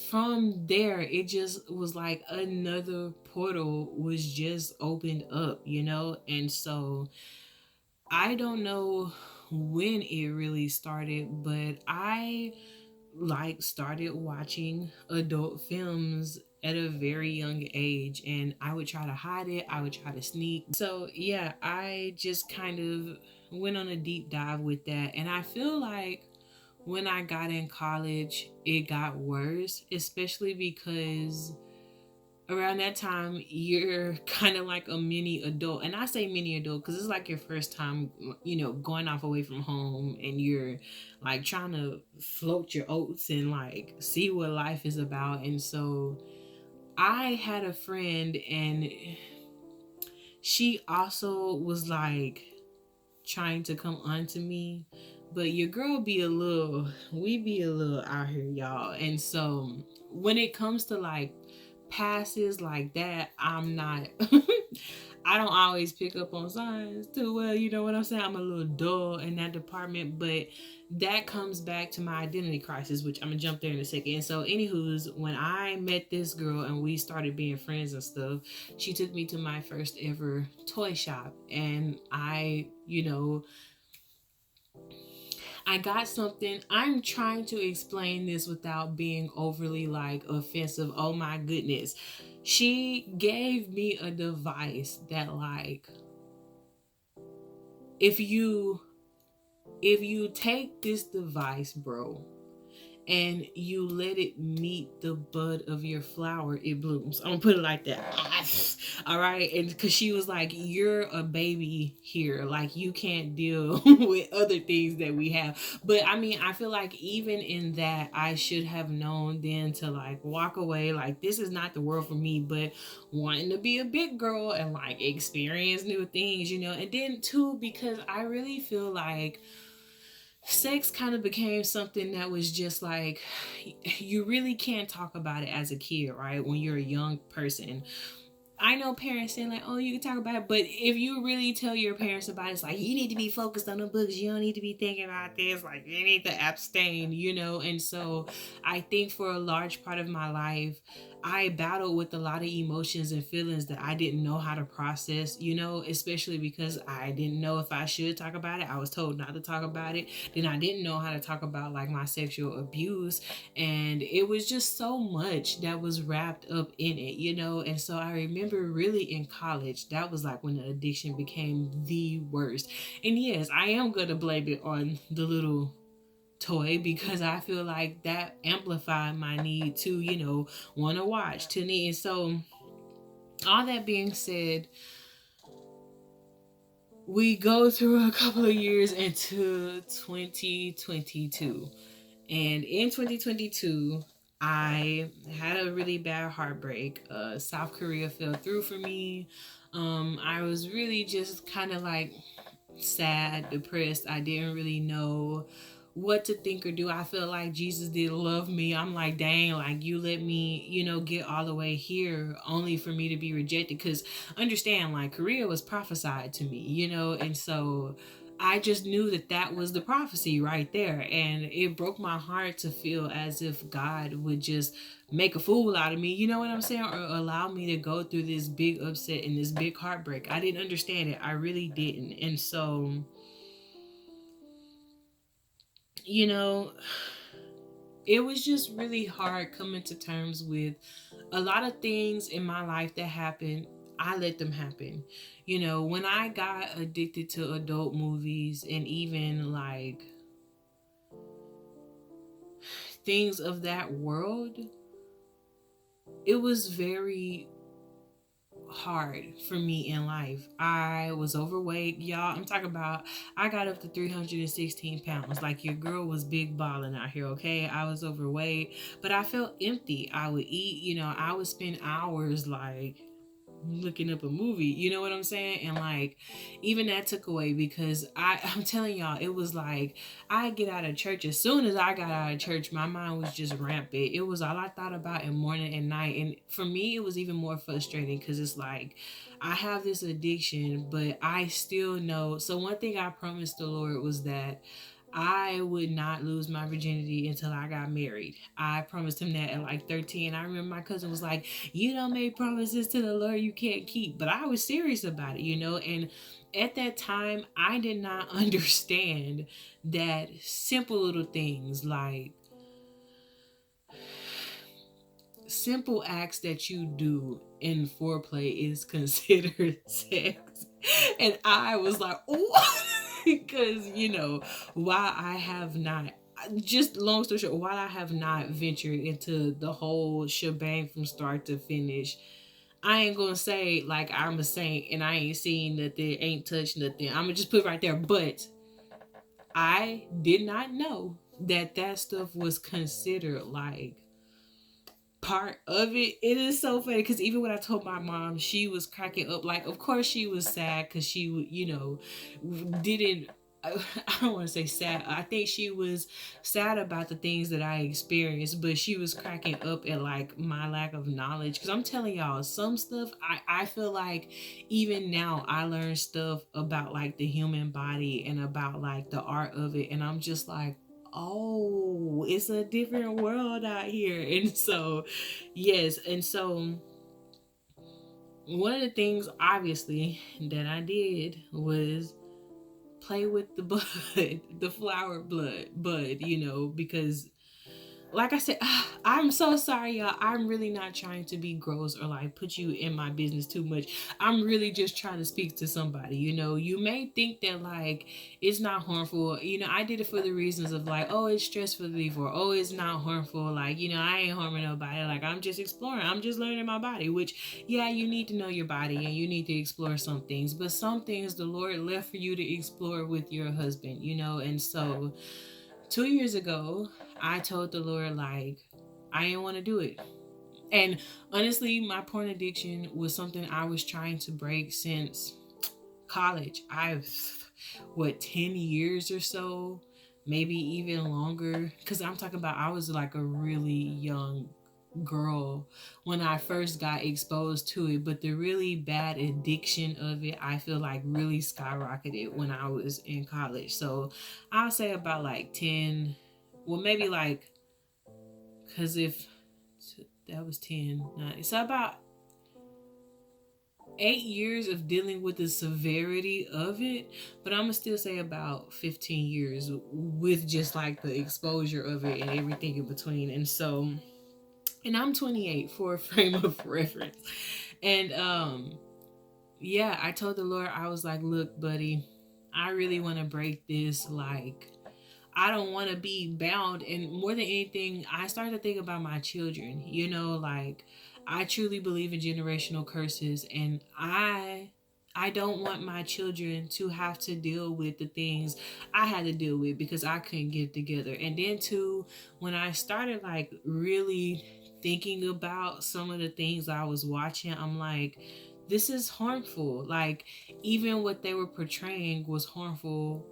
from there it just was like another portal was just opened up. And so I don't know when it really started, but I like started watching adult films at a very young age, and I would try to hide it, I would try to sneak. So yeah, I just kind of went on a deep dive with that. And I feel like when I got in college it got worse, especially because around that time you're kind of like a mini adult. And I say mini adult because it's like your first time going off away from home, and you're like trying to float your oats and like see what life is about. And so I had a friend, and she also was like trying to come on to me, but your girl we be a little out here, y'all. And so when it comes to like passes like that, I'm not I don't always pick up on signs too well, you know what I'm saying? I'm a little dull in that department, but that comes back to my identity crisis, which I'm gonna jump there in a second. And so anywho's, when I met this girl and we started being friends and stuff, she took me to my first ever toy shop, and I got something. I'm trying to explain this without being overly like offensive. Oh my goodness. She gave me a device that like if you take this device, bro, and you let it meet the bud of your flower, it blooms. I'm gonna put it like that. All right. And because she was like, you're a baby here, like you can't deal with other things that we have. But I mean, I feel like even in that, I should have known then to like walk away, like this is not the world for me. But wanting to be a big girl and like experience new things, and then too, because I really feel like sex kind of became something that was just like, you really can't talk about it as a kid, right? When you're a young person. I know parents saying like, oh, you can talk about it, but if you really tell your parents about it, it's like, you need to be focused on the books, you don't need to be thinking about this, like you need to abstain. And so I think for a large part of my life I battled with a lot of emotions and feelings that I didn't know how to process, especially because I didn't know if I should talk about it. I was told not to talk about it. Then I didn't know how to talk about like my sexual abuse. And it was just so much that was wrapped up in it. And so I remember really in college, that was like when the addiction became the worst. And yes, I am going to blame it on the little toy because I feel like that amplified my need to, want to watch, to need. And so, all that being said, we go through a couple of years into 2022. And in 2022, I had a really bad heartbreak. South Korea fell through for me. I was really just kind of like sad, depressed. I didn't really know what to think or do. I feel like Jesus did love me. I'm like, dang, like you let me, get all the way here only for me to be rejected. Because understand, like Korea was prophesied to me, and so I just knew that that was the prophecy right there. And it broke my heart to feel as if God would just make a fool out of me, you know what I'm saying? Or allow me to go through this big upset and this big heartbreak. I didn't understand it. I really didn't. And so, you know, it was just really hard coming to terms with a lot of things in my life that happened. I let them happen. When I got addicted to adult movies and even like things of that world, it was very hard for me in life. I was overweight, y'all. I'm talking about I got up to 316 pounds. Like your girl was big balling out here, okay? I was overweight, but I felt empty. I would eat, I would spend hours like looking up a movie, you know what I'm saying? And like even that took away because I'm telling y'all, it was like I get out of church. As soon as I got out of church, my mind was just rampant. It was all I thought about in morning and night. And for me it was even more frustrating because it's like I have this addiction, but I still know. So one thing I promised the Lord was that I would not lose my virginity until I got married. I promised him that at like 13. I remember my cousin was like, you don't make promises to the Lord you can't keep. But I was serious about it, And at that time, I did not understand that simple little things like simple acts that you do in foreplay is considered sex. And I was like, what? Because, while I have not, just long story short, while I have not ventured into the whole shebang from start to finish, I ain't gonna say like I'm a saint and I ain't seen nothing, ain't touched nothing. I'm gonna just put it right there. But I did not know that that stuff was considered like part of it. It is so funny because even when I told my mom, she was cracking up. Like, of course, she was sad because she, didn't. I don't want to say sad. I think she was sad about the things that I experienced, but she was cracking up at like my lack of knowledge. Because I'm telling y'all, some stuff I feel like even now I learn stuff about like the human body and about like the art of it, and I'm just like, oh, it's a different world out here. And so, yes. And so, one of the things, obviously, that I did was play with the bud, the flower bud, because like I said, I'm so sorry, y'all. I'm really not trying to be gross or like put you in my business too much. I'm really just trying to speak to somebody. You may think that like it's not harmful. I did it for the reasons of like, oh, it's stress relief, or oh, it's not harmful. Like, I ain't harming nobody. Like, I'm just exploring. I'm just learning my body. Which, yeah, you need to know your body and you need to explore some things. But some things the Lord left for you to explore with your husband. And so 2 years ago, I told the Lord, like, I didn't want to do it. And honestly, my porn addiction was something I was trying to break since college. 10 years or so, maybe even longer. Because I'm talking about, I was like a really young girl when I first got exposed to it, but the really bad addiction of it, I feel like really skyrocketed when I was in college. So I'll say about like 10, well, maybe like, because if that was 10, 9. So about 8 years of dealing with the severity of it, but I'm gonna still say about 15 years with just like the exposure of it and everything in between. And so, and I'm 28 for a frame of reference. And yeah, I told the Lord, I was like, look, buddy, I really want to break this. Like, I don't want to be bound. And more than anything, I started to think about my children. Like, I truly believe in generational curses, and I don't want my children to have to deal with the things I had to deal with because I couldn't get together. And then too, when I started like really thinking about some of the things I was watching, I'm like, this is harmful. Like, even what they were portraying was harmful,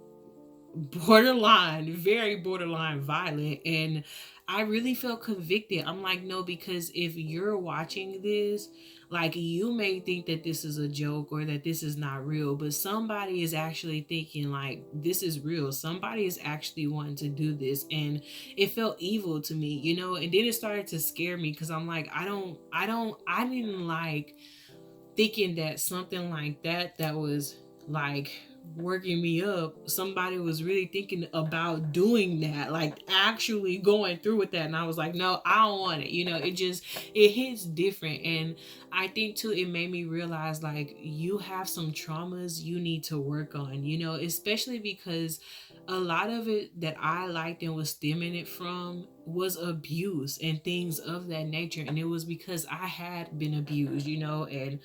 borderline, very borderline violent. And I really felt convicted. I'm like, no, because if you're watching this, like, you may think that this is a joke or that this is not real, but somebody is actually thinking like this is real. Somebody is actually wanting to do this. And it felt evil to me. And then it started to scare me because I'm like, I didn't like thinking that something like that was like working me up, somebody was really thinking about doing that, like actually going through with that. And I was like, no, I don't want it. It hits different. And I think too, it made me realize like you have some traumas you need to work on, especially because a lot of it that I liked and was stemming it from was abuse and things of that nature. And it was because I had been abused, and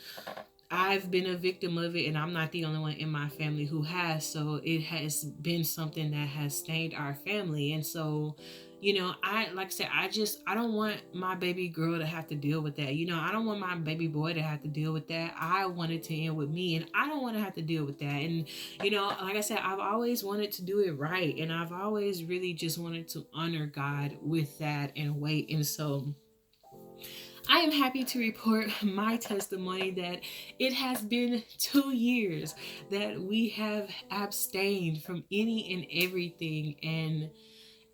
I've been a victim of it, and I'm not the only one in my family who has. So it has been something that has stained our family. And so, I, like I said, I don't want my baby girl to have to deal with that. I don't want my baby boy to have to deal with that. I want it to end with me, and I don't want to have to deal with that. And, like I said, I've always wanted to do it right. And I've always really just wanted to honor God with that and wait. And so, I am happy to report my testimony that it has been 2 years that we have abstained from any and everything. And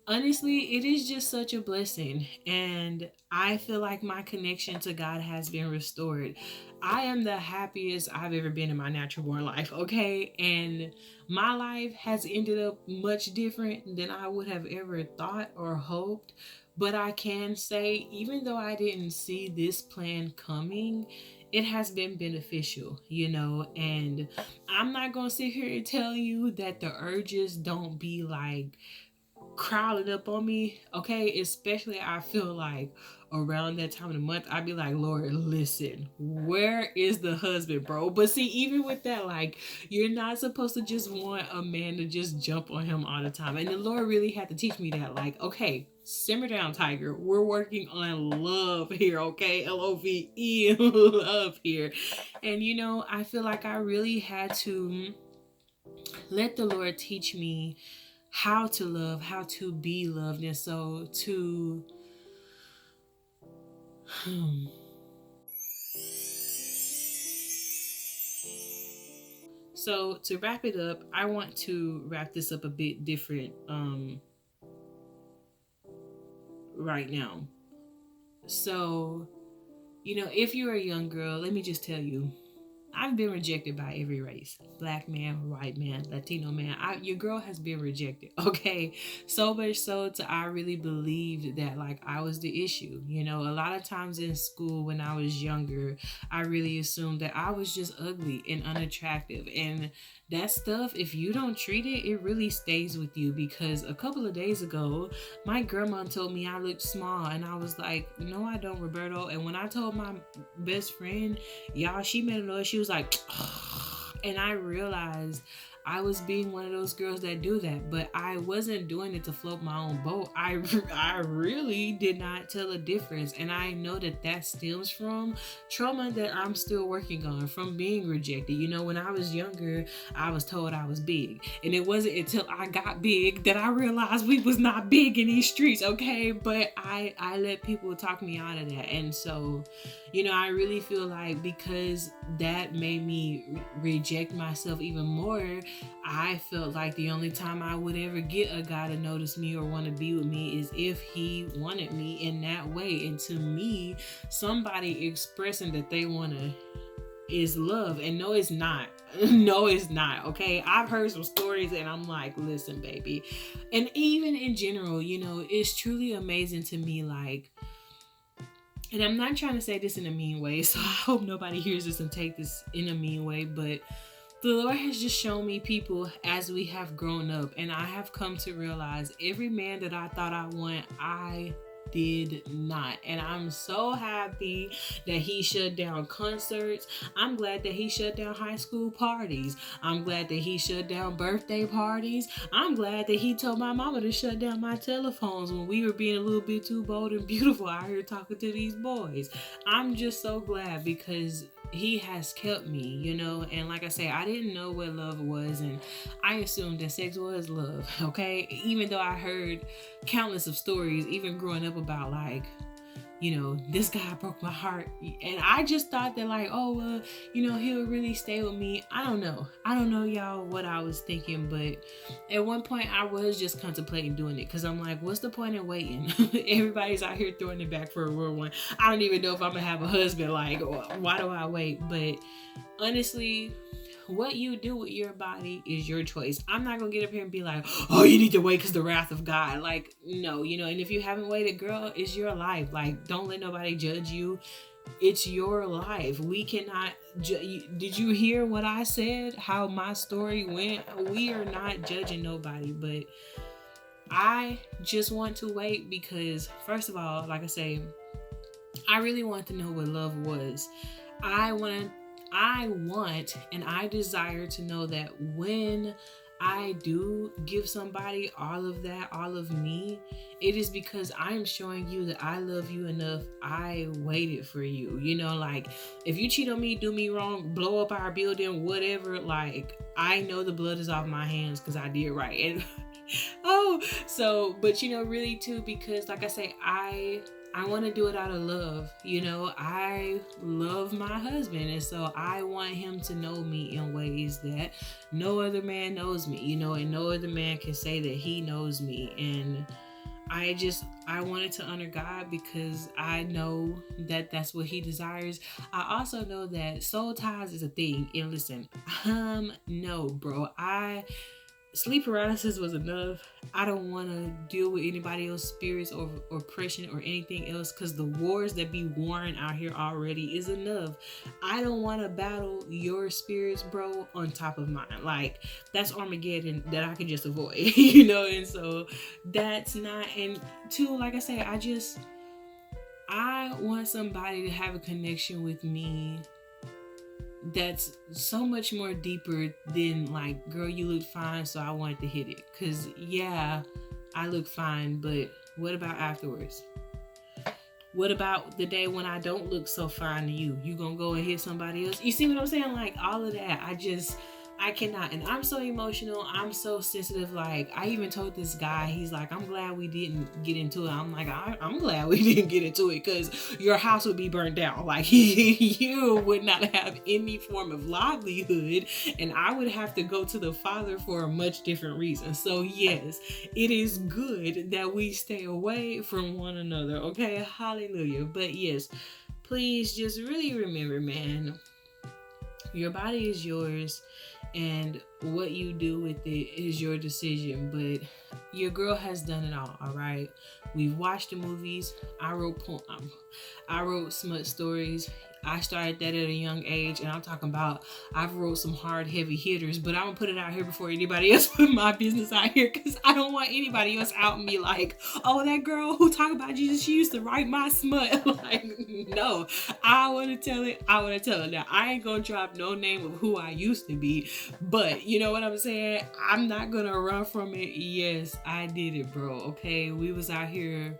honestly, it is just such a blessing. And I feel like my connection to God has been restored. I am the happiest I've ever been in my natural born life, okay? And my life has ended up much different than I would have ever thought or hoped. But I can say, even though I didn't see this plan coming, it has been beneficial, and I'm not going to sit here and tell you that the urges don't be like crowded up on me, okay? Especially I feel like around that time of the month, I'd be like, Lord, listen, where is the husband, bro? But see, even with that, like, you're not supposed to just want a man to just jump on him all the time. And the Lord really had to teach me that, like, okay, simmer down, Tiger. We're working on love here, okay? LOVE, love here. And I feel like I really had to let the Lord teach me how to love, how to be loved. And so to wrap it up, I want to wrap this up a bit different right now. So, if you're a young girl, let me just tell you, I've been rejected by every race. Black man, white man, Latino man. Your girl has been rejected, okay? So much so to I really believed that like I was the issue. A lot of times in school when I was younger, I really assumed that I was just ugly and unattractive. And that stuff, if you don't treat it, it really stays with you. Because a couple of days ago, my grandma told me I looked small, and I was like, no, I don't, Roberto. And when I told my best friend, y'all, she made a noise, she was like, and I realized I was being one of those girls that do that, but I wasn't doing it to float my own boat. I really did not tell a difference, and I know that stems from trauma that I'm still working on, from being rejected. When I was younger, I was told I was big, and it wasn't until I got big that I realized we was not big in these streets, okay? But I let people talk me out of that, and so, I really feel like because that made me reject myself even more, I felt like the only time I would ever get a guy to notice me or want to be with me is if he wanted me in that way. And to me, somebody expressing that they want to is love. And no, it's not. No, it's not. Okay. I've heard some stories and I'm like, listen, baby. And even in general, you know, it's truly amazing to me. Like, and I'm not trying to say this in a mean way, so I hope nobody hears this and take this in a mean way, but the Lord has just shown me people as we have grown up, and I have come to realize every man that I thought I want, I did not. And I'm so happy that he shut down concerts. I'm glad that he shut down high school parties. I'm glad that he shut down birthday parties. I'm glad that he told my mama to shut down my telephones when we were being a little bit too bold and beautiful out here talking to these boys. I'm just so glad because he has kept me, you know. And like I say, I didn't know what love was, and I assumed that sex was love, okay? Even though I heard countless of stories, even growing up, about like, you know, this guy broke my heart, and I just thought that like, oh well, you know, he'll really stay with me. I don't know y'all what I was thinking, but at one point I was just contemplating doing it because I'm like, what's the point of waiting? Everybody's out here throwing it back for a real one. I don't even know if I'm gonna have a husband. Like, why do I wait? But honestly, what you do with your body is your choice. I'm not gonna get up here and be like, oh, you need to wait because the wrath of God. Like, no, you know. And if you haven't waited, girl, it's your life. Like, don't let nobody judge you. It's your life. We cannot did you hear what I said? How my story went? We are not judging nobody, but I just want to wait because, first of all, like I say, I really want to know what love was. I want and I desire to know that when I do give somebody all of that, all of me, it is because I am showing you that I love you enough. I waited for you. You know, like, if you cheat on me, do me wrong, blow up our building, whatever, like, I know the blood is off my hands because I did right. And but you know, really too, because like I say, I want to do it out of love. You know, I love my husband, and so I want him to know me in ways that no other man knows me, you know, and no other man can say that he knows me. And I wanted to honor God because I know that that's what he desires. I also know that soul ties is a thing. And listen, no, bro, sleep paralysis was enough. I don't want to deal with anybody else's spirits or oppression or anything else, because the wars that be warring out here already is enough. I don't want to battle your spirits, bro, on top of mine. Like, that's Armageddon that I can just avoid, you know. And so that's not. And two, like I say, I want somebody to have a connection with me that's so much more deeper than like, girl, you look fine, so I wanted to hit it. Because yeah, I look fine, but what about afterwards? What about the day when I don't look so fine to you? You gonna go and hit somebody else? You see what I'm saying? Like, all of that, I cannot. And I'm so emotional. I'm so sensitive. Like, I even told this guy, he's like, I'm glad we didn't get into it. I'm like, I'm glad we didn't get into it, because your house would be burned down. Like, you would not have any form of livelihood, and I would have to go to the Father for a much different reason. So yes, it is good that we stay away from one another. Okay, hallelujah. But yes, please just really remember, man, your body is yours, and what you do with it is your decision. But your girl has done it all right? We've watched the movies. I wrote smut stories. I started that at a young age, and I'm talking about, I've wrote some hard, heavy hitters, but I'm gonna put it out here before anybody else put my business out here, because I don't want anybody else out and be like, oh, that girl who talk about Jesus, she used to write my smut. Like, no, I want to tell it. Now, I ain't gonna drop no name of who I used to be, but you know what I'm saying? I'm not gonna run from it. Yes, I did it, bro. Okay, we was out here.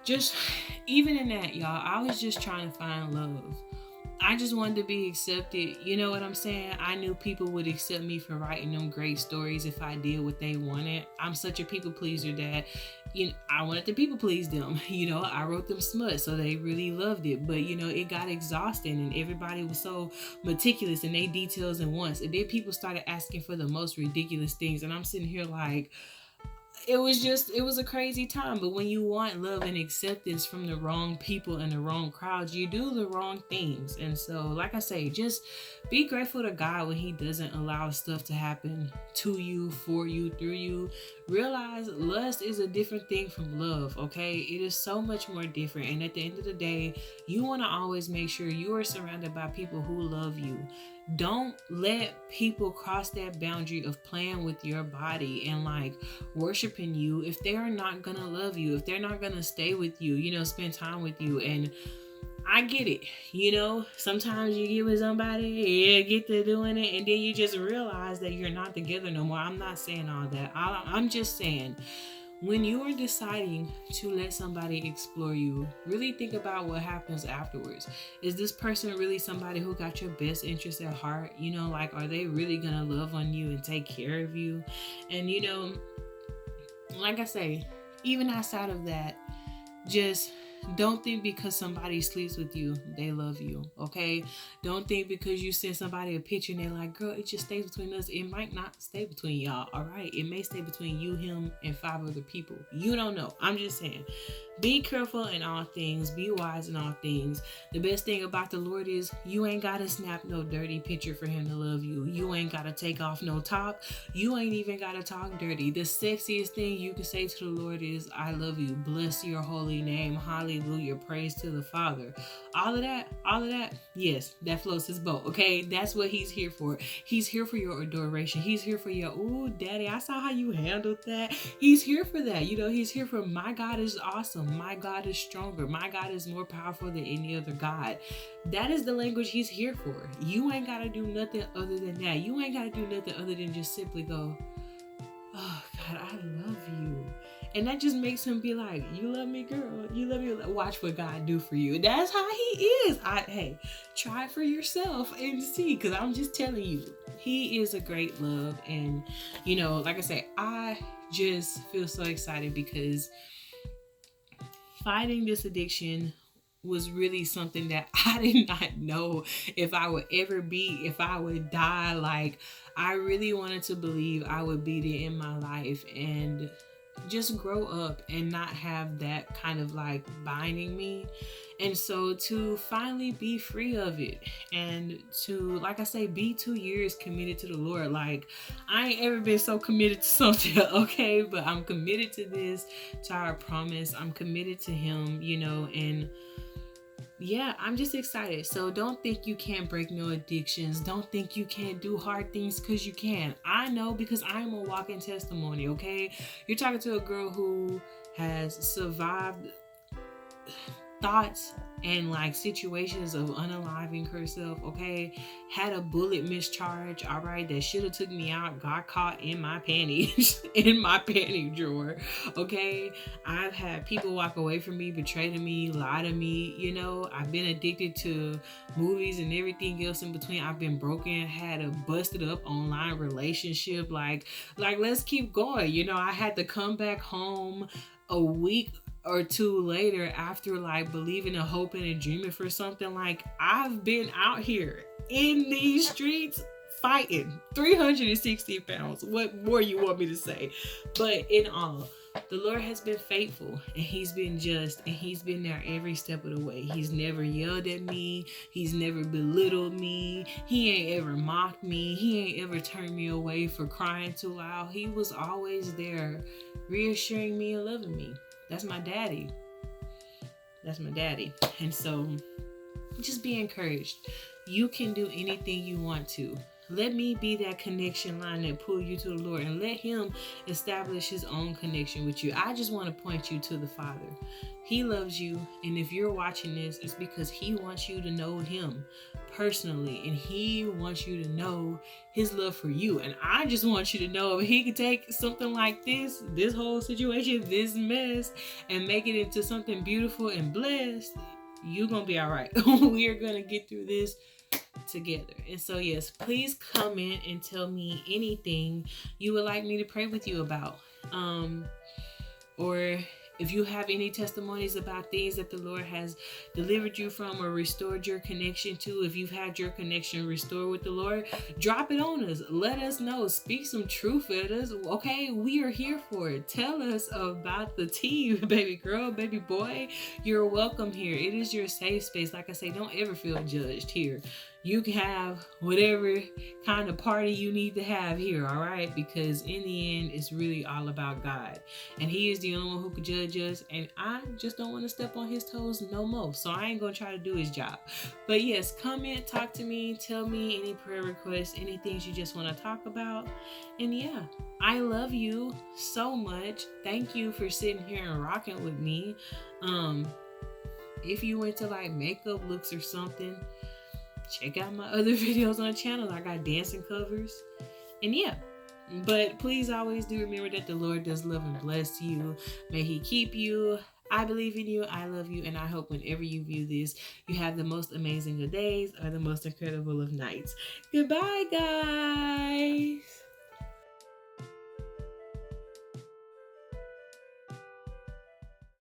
Just, even in that, y'all, I was just trying to find love. I just wanted to be accepted. You know what I'm saying? I knew people would accept me for writing them great stories if I did what they wanted. I'm such a people pleaser that, I wanted to people please them. I wrote them smut, so they really loved it. But, it got exhausting and everybody was so meticulous in their details and wants. And then people started asking for the most ridiculous things. And I'm sitting here like, it was a crazy time. But when you want love and acceptance from the wrong people and the wrong crowds, you do the wrong things. And so, like I say, just be grateful to God when he doesn't allow stuff to happen to you, for you, through you. Realize lust is a different thing from love, okay? It is so much more different. And at the end of the day, you want to always make sure you are surrounded by people who love you. Don't let people cross that boundary of playing with your body and like worshiping you if they are not gonna love you, if they're not gonna stay with you, spend time with you. And I get it, sometimes you get with somebody, get to doing it, and then you just realize that you're not together no more. I'm not saying all that. I'm just saying, when you are deciding to let somebody explore you, really think about what happens afterwards. Is this person really somebody who got your best interest at heart? Are they really gonna love on you and take care of you? And like I say, even outside of that, just don't think because somebody sleeps with you, they love you, okay? Don't think because you send somebody a picture and they're like, girl, it just stays between us. It might not stay between y'all, all right? It may stay between you, him, and 5 other people. You don't know. I'm just saying. Be careful in all things. Be wise in all things. The best thing about the Lord is you ain't got to snap no dirty picture for him to love you. You ain't got to take off no top. You ain't even got to talk dirty. The sexiest thing you can say to the Lord is, I love you. Bless your holy name. Hallelujah. Praise to the Father. All of that, yes, that floats his boat, okay? That's what he's here for. He's here for your adoration. He's here for your, ooh, daddy, I saw how you handled that. He's here for that. He's here for, my God is awesome. My God is stronger. My God is more powerful than any other God. That is the language he's here for. You ain't got to do nothing other than that. You ain't got to do nothing other than just simply go, oh, God, I love you. And that just makes him be like, you love me, girl. You love me. Watch what God do for you. That's how he is. Hey, try it for yourself and see, because I'm just telling you, he is a great love. And, like I say, I just feel so excited because fighting this addiction was really something that I did not know if I would ever be, if I would die. Like, I really wanted to believe I would be there in my life and just grow up and not have that kind of like binding me. And so to finally be free of it and to, like I say, be 2 years committed to the Lord. Like, I ain't ever been so committed to something, okay? But I'm committed to this, to our promise. I'm committed to him, and yeah, I'm just excited. So don't think you can't break no addictions. Don't think you can't do hard things, because you can. I know, because I'm a walking testimony, okay? You're talking to a girl who has survived thoughts and like situations of unaliving herself, okay? Had a bullet mischarge, all right, that should have took me out, got caught in my panties, in my panty drawer, okay? I've had people walk away from me, betray to me, lie to me, I've been addicted to movies and everything else in between. I've been broken, had a busted up online relationship, like let's keep going, I had to come back home a week or 2 later after like believing and hoping and dreaming for something. Like, I've been out here in these streets fighting 360 pounds. What more you want me to say? But in all, the Lord has been faithful and he's been just and he's been there every step of the way. He's never yelled at me. He's never belittled me. He ain't ever mocked me. He ain't ever turned me away for crying too loud. He was always there reassuring me and loving me. That's my daddy. And so just be encouraged. You can do anything you want to. Let me be that connection line that pull you to the Lord, and let him establish his own connection with you. I just want to point you to the Father. He loves you, and if you're watching this, it's because he wants you to know him personally, and he wants you to know his love for you. And I just want you to know, if he could take something like this whole situation, this mess, and make it into something beautiful and blessed, you're gonna be all right. We are gonna get through this together. And so, yes, please comment and tell me anything you would like me to pray with you about. Or if you have any testimonies about things that the Lord has delivered you from or restored your connection to, if you've had your connection restored with the Lord, drop it on us. Let us know. Speak some truth at us. Okay, we are here for it. Tell us about the tea, baby girl, baby boy. You're welcome here. It is your safe space. Like I say, don't ever feel judged here. You can have whatever kind of party you need to have here, all right? Because in the end, it's really all about God. And He is the only one who can judge us. And I just don't want to step on His toes no more. So I ain't going to try to do His job. But yes, comment, talk to me, tell me any prayer requests, any things you just want to talk about. And yeah, I love you so much. Thank you for sitting here and rocking with me. If you went to like makeup looks or something, check out my other videos on the channel. I got dancing covers. And yeah, but please always do remember that the Lord does love and bless you. May He keep you. I believe in you. I love you. And I hope whenever you view this, you have the most amazing of days or the most incredible of nights. Goodbye, guys.